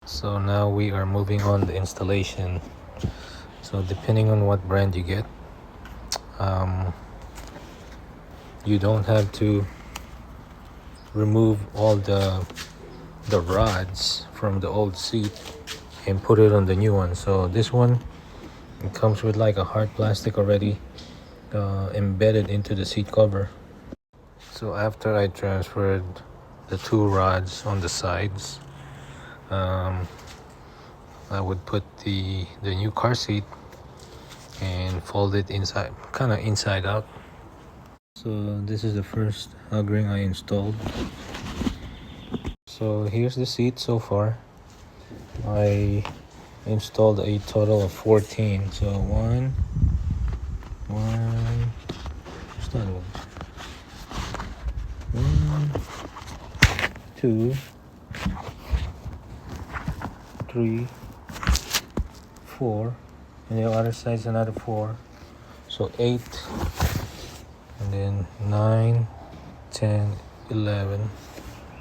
So now we are moving on the installation. So depending on what brand you get, you don't have to remove all the rods from the old seat and put it on the new one. So this one, it comes with like a hard plastic already embedded into the seat cover. So after I transferred the two rods on the sides, I would put the new car seat and fold it inside, kind of inside out. So this is the first hug ring I installed. So here's the seat so far. I installed a total of 14. So one, where's the other one? One, two, three, four, and the other side's another four. So 8, and then 9, 10, 11,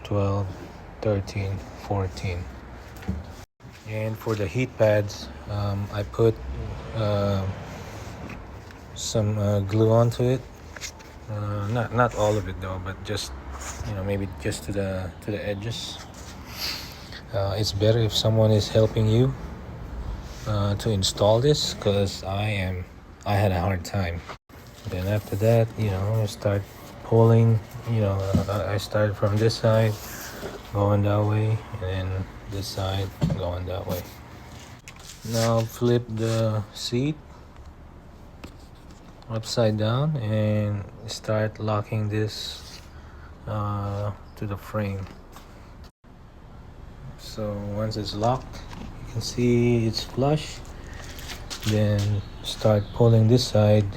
12, 13, 14. And for the heat pads, I put some glue onto it. Not all of it though, but just maybe just to the edges. It's better if someone is helping you to install this, because I had a hard time. Then after that, I start pulling. I started from this side, going that way, and then this side going that way. Now flip the seat upside down and start locking this to the frame. So once it's locked, you can see it's flush. Then start pulling this side,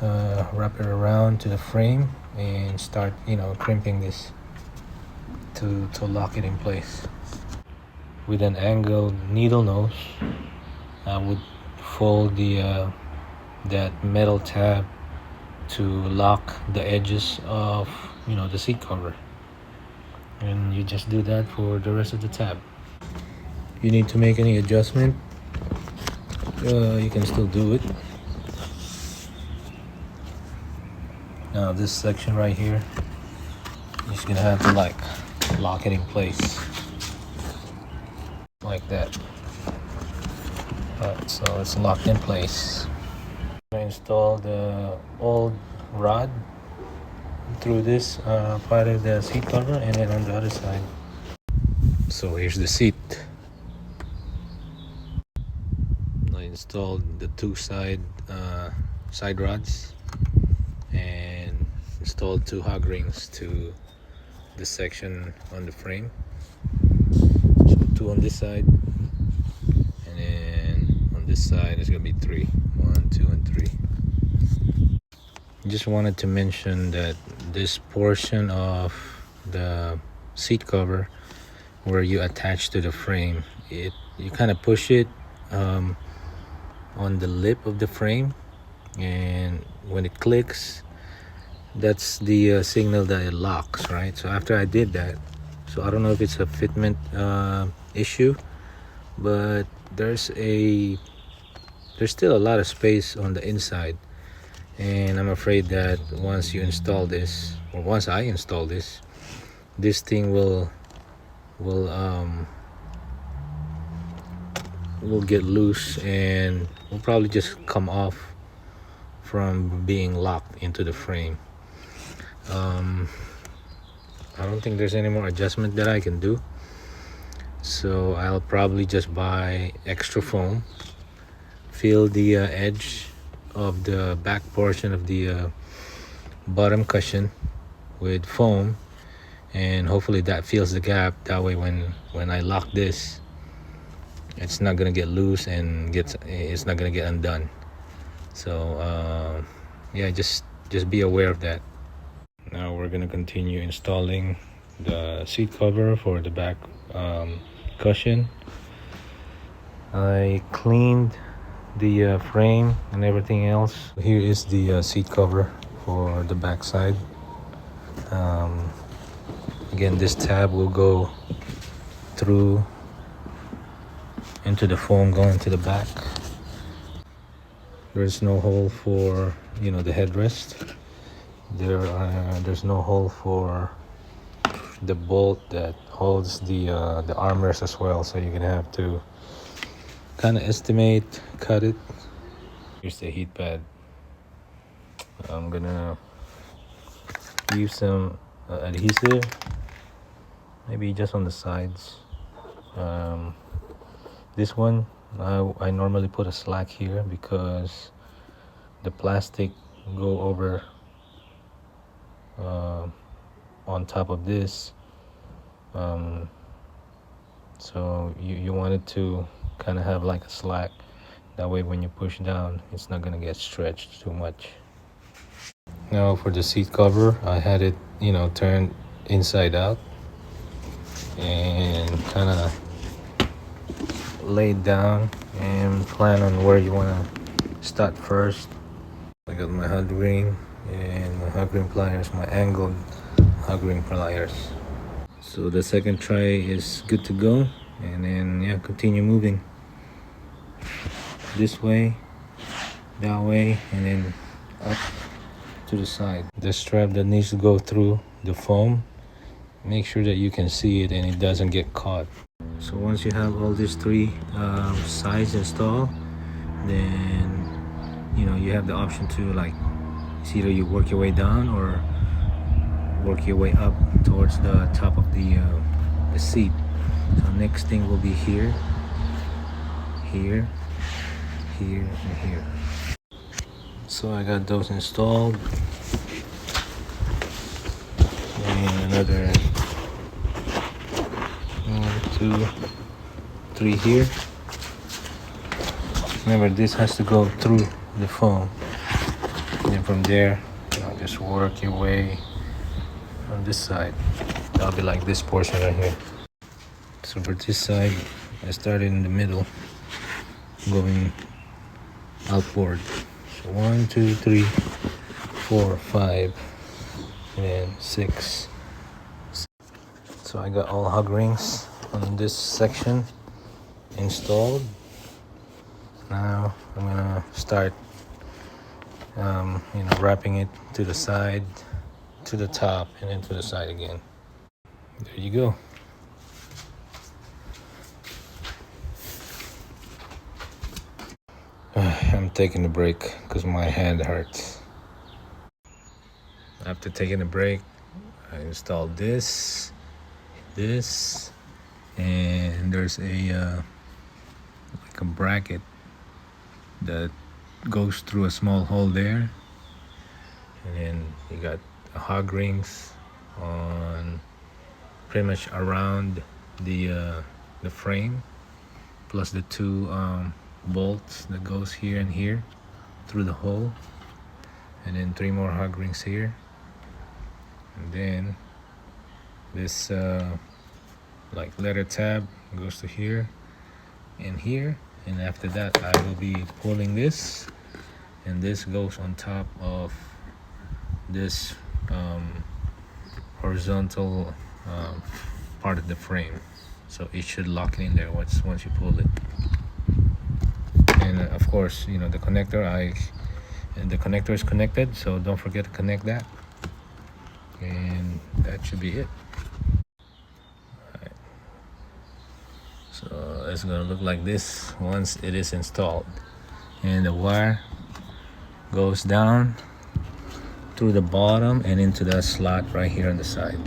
wrap it around to the frame, and start crimping this to lock it in place. With an angled needle nose, I would fold that metal tab to lock the edges of the seat cover, and you just do that for the rest of the tab. If you need to make any adjustment, you can still do it. Now this section right here, you're just gonna have to lock it in place like that. Alright, so it's locked in place. I install the old rod through this part of the seat cover, and then on the other side. So here's the seat. I installed the two side rods and installed two hog rings to the section on the frame. So two on this side, and then on this side it's gonna be 3. 1, 2, and 3. Just wanted to mention that this portion of the seat cover where you attach to the frame, you kind of push it on the lip of the frame, and when it clicks, that's the signal that it locks, right? So after I did that, so I don't know if it's a fitment issue, but there's still a lot of space on the inside, and I'm afraid that once I install this, this thing will get loose and will probably just come off from being locked into the frame. I don't think there's any more adjustment that I can do, so I'll probably just buy extra foam, fill the edge of the back portion of the bottom cushion with foam, and hopefully that fills the gap. That way when I lock this, it's not gonna get loose and it's not gonna get undone. So yeah, just be aware of that. Now we're gonna continue installing the seat cover for the back cushion. I cleaned the frame and everything else. Here is the seat cover for the back side. Again, this tab will go through into the foam going to the back. There's no hole for the headrest. There's no hole for the bolt that holds the armrest as well, so you're gonna have to kind of estimate, cut it. Here's the heat pad. I'm gonna use some adhesive, maybe just on the sides. This one I normally put a slack here because the plastic go over on top of this, so you want it to kind of have like a slack. That way when you push down, it's not gonna get stretched too much. Now for the seat cover, I had it turned inside out and kind of laid down and plan on where you want to start first. I got my hot ring and my hot ring pliers, my angled hot ring pliers. So the second try is good to go, and then continue moving this way, that way, and then up to the side. The strap that needs to go through the foam, make sure that you can see it and it doesn't get caught. So once you have all these three sides installed, then you have the option to, like, it's either you work your way down or work your way up towards the top of the seat. So next thing will be here, here, here, and here. So I got those installed, and another 1, 2, 3 here. Remember, this has to go through the foam, and then from there just work your way on this side. That'll be like this portion right here. So for this side, I started in the middle, going outboard. So 1, 2, 3, 4, 5, and then 6. So I got all hug rings on this section installed. Now I'm gonna start wrapping it to the side, to the top, and then to the side again. There you go. I'm taking a break because my hand hurts. After taking a break, I installed this, and there's a like a bracket that goes through a small hole there, and then you got hog rings on pretty much around the frame, plus the two bolts that goes here and here through the hole, and then 3 more hog rings here, and then this like leather tab goes to here and here, and after that I will be pulling this, and this goes on top of this horizontal part of the frame, so it should lock in there once you pull it. And of course, the connector, the connector is connected, so don't forget to connect that, and that should be it. Alright. So it's gonna look like this once it is installed, and the wire goes down through the bottom and into that slot right here on the side.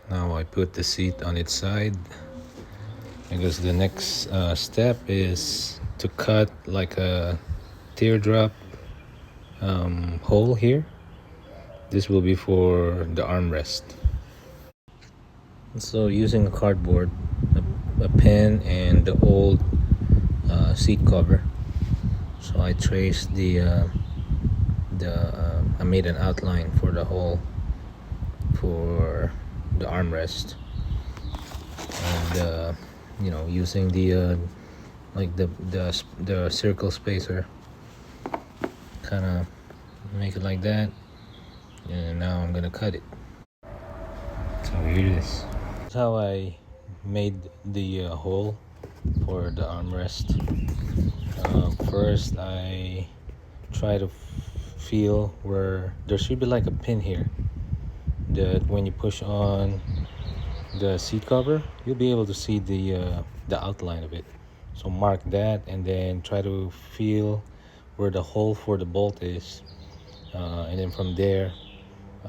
Now I put the seat on its side, because the next step is to cut like a teardrop hole here. This will be for the armrest. So using a cardboard, a pen, and the old seat cover, so I traced I made an outline for the hole for the armrest, and using the like the circle spacer, kind of make it like that, and now I'm gonna cut it. So here it is. That's how I made the hole for the armrest. First I try to feel where there should be like a pin here that when you push on the seat cover, you'll be able to see the outline of it. So mark that and then try to feel where the hole for the bolt is, and then from there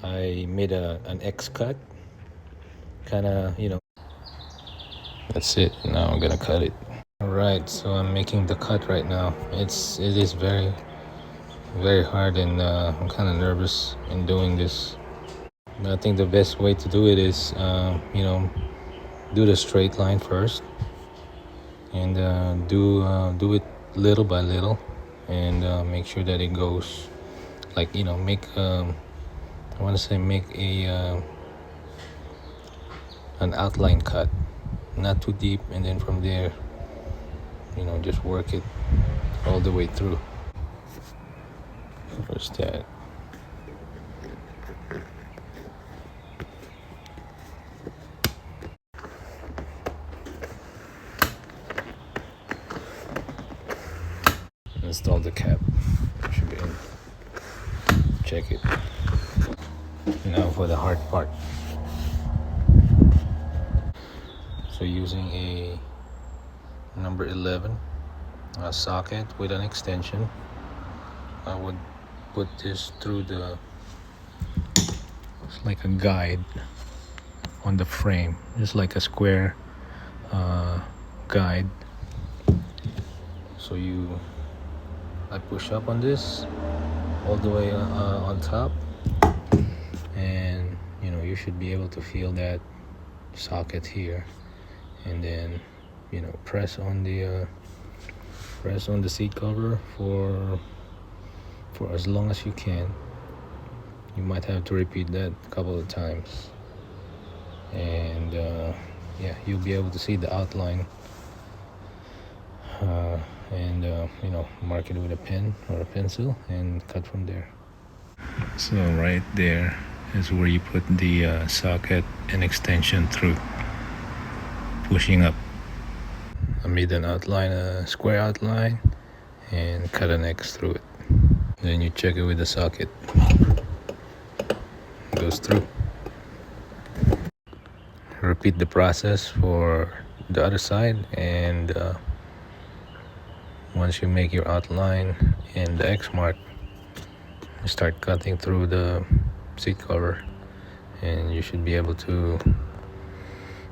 I made an X cut, kind of, that's it. Now I'm gonna cut it. All right, so I'm making the cut right now. It is very hard, and I'm kind of nervous in doing this. But I think the best way to do it is, do the straight line first, and do it little by little, and make sure that it goes like, make I want to say make a an outline cut, not too deep, and then from there, just work it all the way through. First that. Install the cap. Should be in. Check it. Now for the hard part. So using a number 11 socket with an extension, I would put this through it's like a guide on the frame, just like a square guide. So I push up on this all the way on top, and you should be able to feel that socket here, and then press on the seat cover for as long as you can. You might have to repeat that a couple of times, and you'll be able to see the outline, and mark it with a pen or a pencil and cut from there. So right there is where you put the socket and extension through, pushing up. I made an outline, a square outline, and cut an X through it. Then you check it with the socket. It goes through. Repeat the process for the other side, and once you make your outline and the X mark, you start cutting through the seat cover, and you should be able to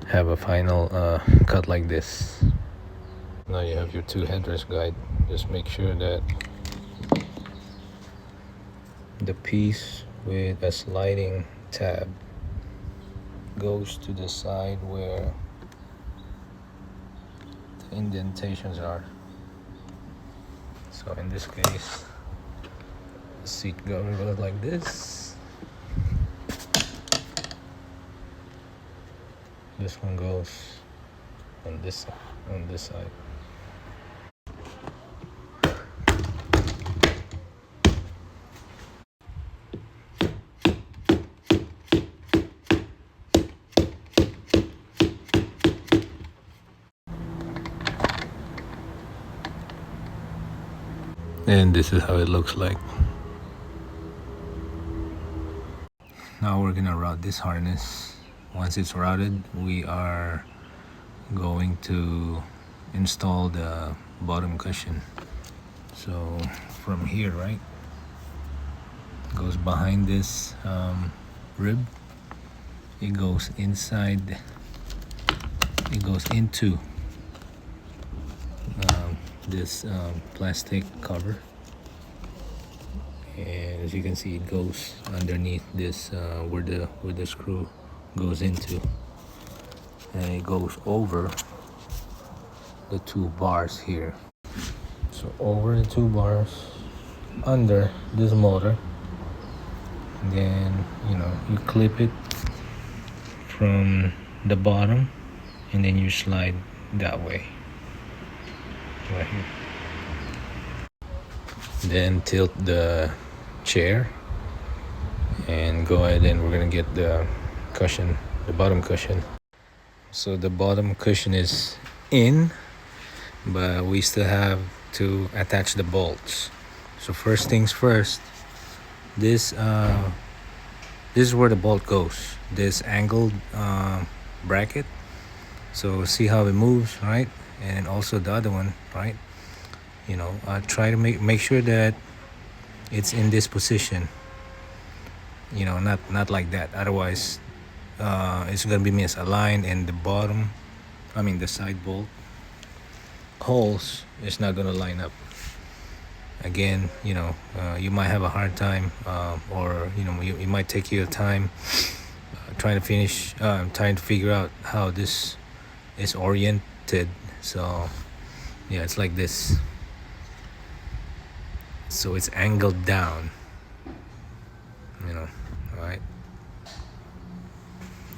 have a final cut like this. Now you have your 2 headrest guide. Just make sure that the piece with a sliding tab goes to the side where the indentations are. So in this case, the seat cover will look like this. This one goes on this side. And this is how it looks like. Now we're gonna route this harness. Once it's routed, we are going to install the bottom cushion. So from here, right, goes behind this rib. It goes inside. It goes into this plastic cover, and as you can see, it goes underneath this where the screw goes into, and it goes over the 2 bars here. So over the 2 bars, under this motor, and then you clip it from the bottom, and then you slide that way right here. Then tilt the chair and go ahead and we're gonna get the cushion, the bottom cushion. So the bottom cushion is in, but we still have to attach the bolts. So first things first, this this is where the bolt goes, this angled bracket. So see how it moves, right? And also the other one, right? Try to make sure that it's in this position, not like that, otherwise it's gonna be misaligned, and the side bolt holes is not gonna line up. Again, you might have a hard time, or it might take you a time trying to figure out how this is oriented. So yeah, it's like this. So it's angled down, all right.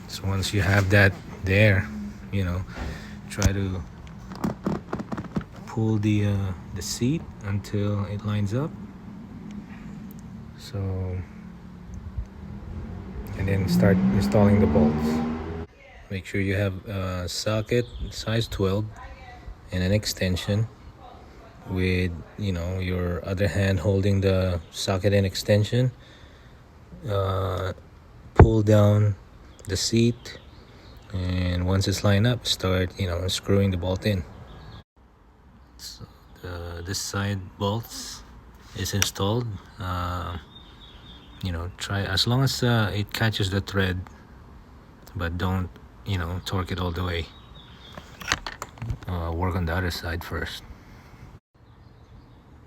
So once you have that there, try to pull the seat until it lines up. So, and then start installing the bolts. Make sure you have a socket size 12 and an extension with your other hand holding the socket and extension. Pull down the seat, and once it's lined up, start screwing the bolt in. So this side bolts is installed. Try as long as it catches the thread, but don't torque it all the way. Work on the other side first.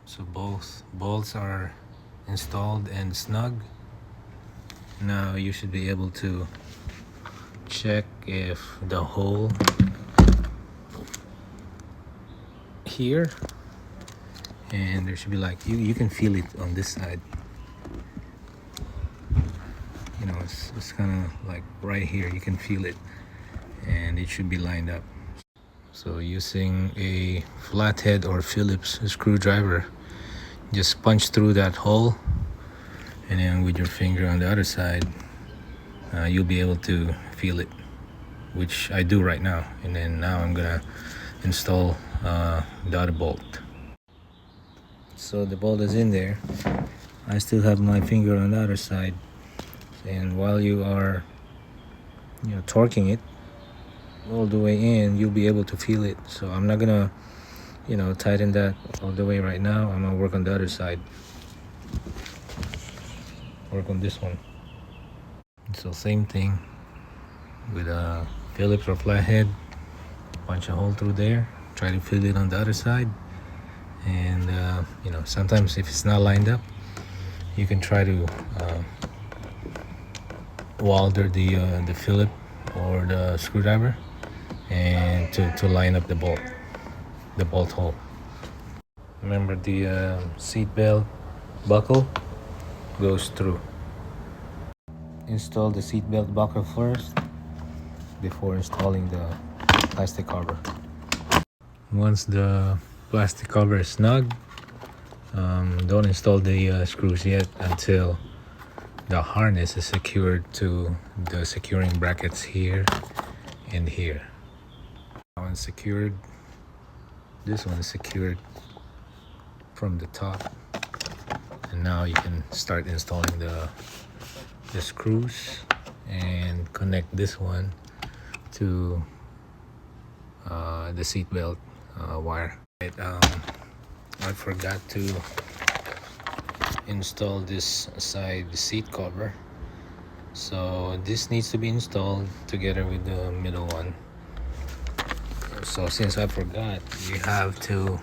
So both bolts are installed and snug. Now you should be able to check if the hole here, and there should be like you can feel it on this side. It's kind of like right here, you can feel it, and it should be lined up. So using a flathead or Phillips screwdriver, just punch through that hole, and then with your finger on the other side, you'll be able to feel it, which I do right now. And then now I'm gonna install the other bolt. So the bolt is in there. I still have my finger on the other side, and while you are torquing it all the way in, you'll be able to feel it. So I'm not gonna tighten that all the way right now. I'm gonna work on the other side, work on this one. So same thing with a Phillips or flathead, punch a hole through there, try to feel it on the other side. And sometimes if it's not lined up, you can try to welder the Phillip or the screwdriver, and to line up the bolt hole. Remember, the seat belt buckle goes through. Install the seat belt buckle first before installing the plastic cover. Once the plastic cover is snug, don't install the screws yet until the harness is secured to the securing brackets here and here. This one is secured from the top, and now you can start installing the screws and connect this one to the seat belt wire. I forgot to install this side seat cover, so this needs to be installed together with the middle one. So since I forgot, you have to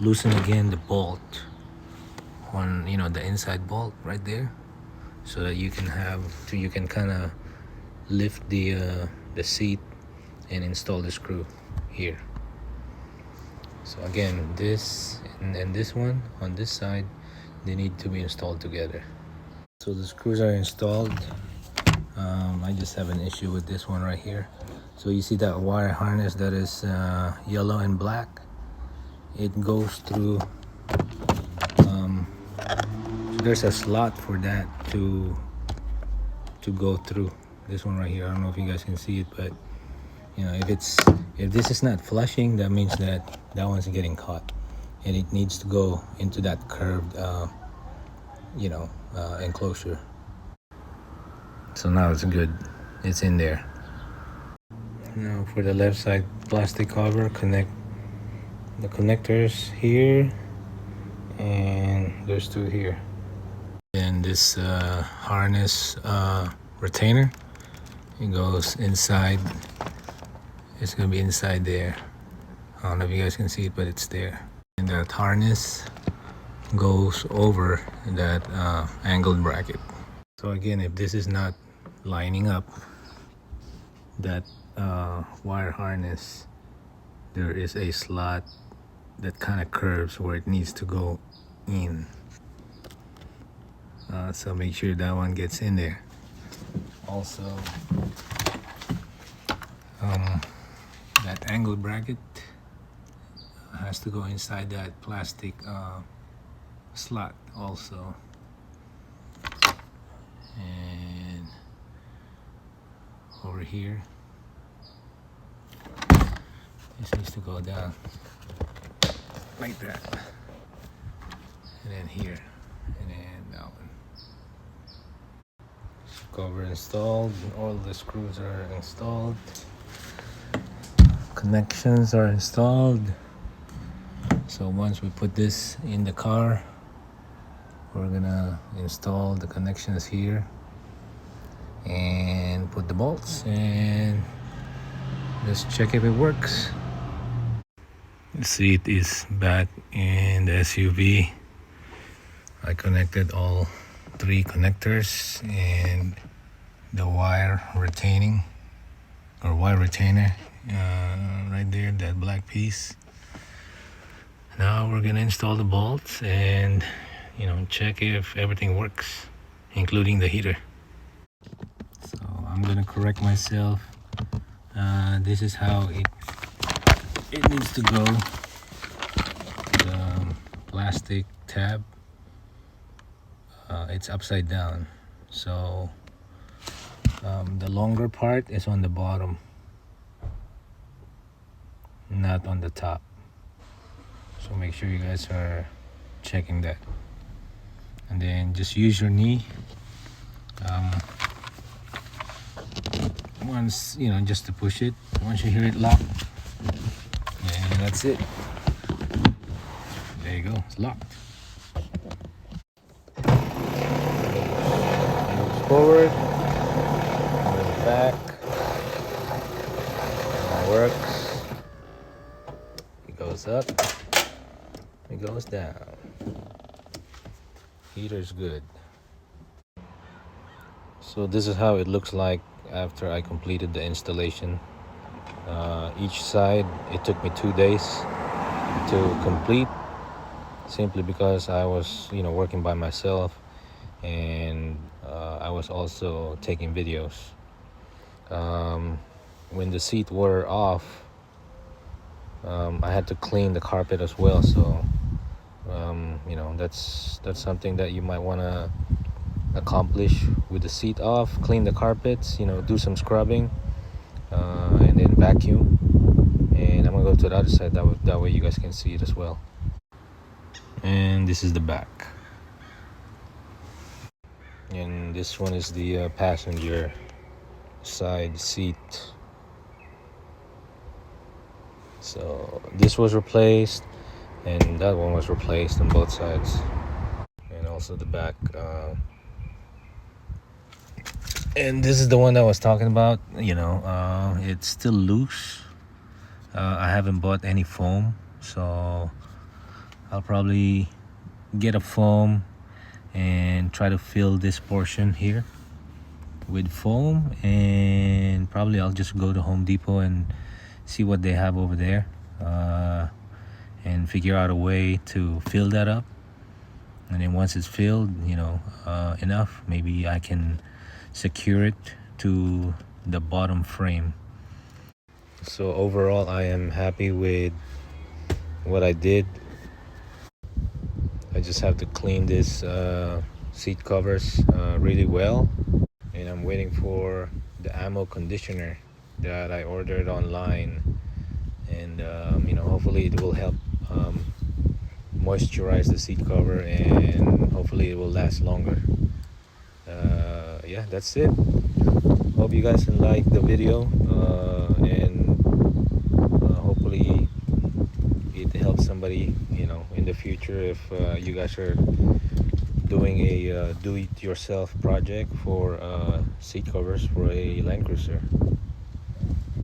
loosen again the bolt on the inside bolt right there, so that you can kind of lift the seat and install the screw here. So again, this and this one on this side, they need to be installed together. So the screws are installed. I just have an issue with this one right here. So you see that wire harness that is yellow and black? It goes through there's a slot for that to go through. This one right here, I don't know if you guys can see it, but you know, if this is not flushing, that means that one's getting caught, and it needs to go into that curved enclosure. So now it's good, it's in there. Now for the left side plastic cover, connect the connectors here, and there's two here. And this harness retainer, it goes inside. It's gonna be inside there. I don't know if you guys can see it, but it's there. And that harness goes over that angled bracket. So again, if this is not lining up, that wire harness, there is a slot that kind of curves where it needs to go in. So make sure that one gets in there. Also, that angled bracket has to go inside that plastic slot also. And over here, this needs to go down like that, and then here, and then that one. Cover installed, all the screws are installed, connections are installed. So once we put this in the car, we're gonna install the connections here and put the bolts, and let's check if it works. The seat is back in the SUV. I connected all three connectors and the wire retainer right there, that black piece. Now we're gonna install the bolts and check if everything works, including the heater. So I'm gonna correct myself. This is how it needs to go. The plastic tab, it's upside down, so the longer part is on the bottom, not on the top. So make sure you guys are checking that, and then just use your knee once, just to push it. Once you hear it lock, and that's it. There you go, it's locked. Moves forward, moves back, it works. It goes up, it goes down. Heater's good. So this is how it looks like after I completed the installation. Each side, it took me 2 days to complete, simply because I was working by myself, and I was also taking videos. When the seat wore off, I had to clean the carpet as well. So that's something that you might want to accomplish with the seat off. Clean the carpets, do some scrubbing, and then vacuum. And I'm gonna go to the other side, that way you guys can see it as well. And this is the back, and this one is the passenger side seat. So this was replaced, and that one was replaced on both sides, and also the back. And this is the one that I was talking about. It's still loose. I haven't bought any foam, so I'll probably get a foam and try to fill this portion here with foam, and probably I'll just go to Home Depot and see what they have over there, and figure out a way to fill that up. And then once it's filled, enough, maybe I can secure it to the bottom frame. So overall, I am happy with what I did. I just have to clean this seat covers really well. And I'm waiting for the ammo conditioner that I ordered online, and hopefully it will help moisturize the seat cover, and hopefully it will last longer. Yeah, that's it. Hope you guys can like the video, and hopefully it helps somebody, in the future, if you guys are doing a do-it-yourself project for seat covers for a Land Cruiser.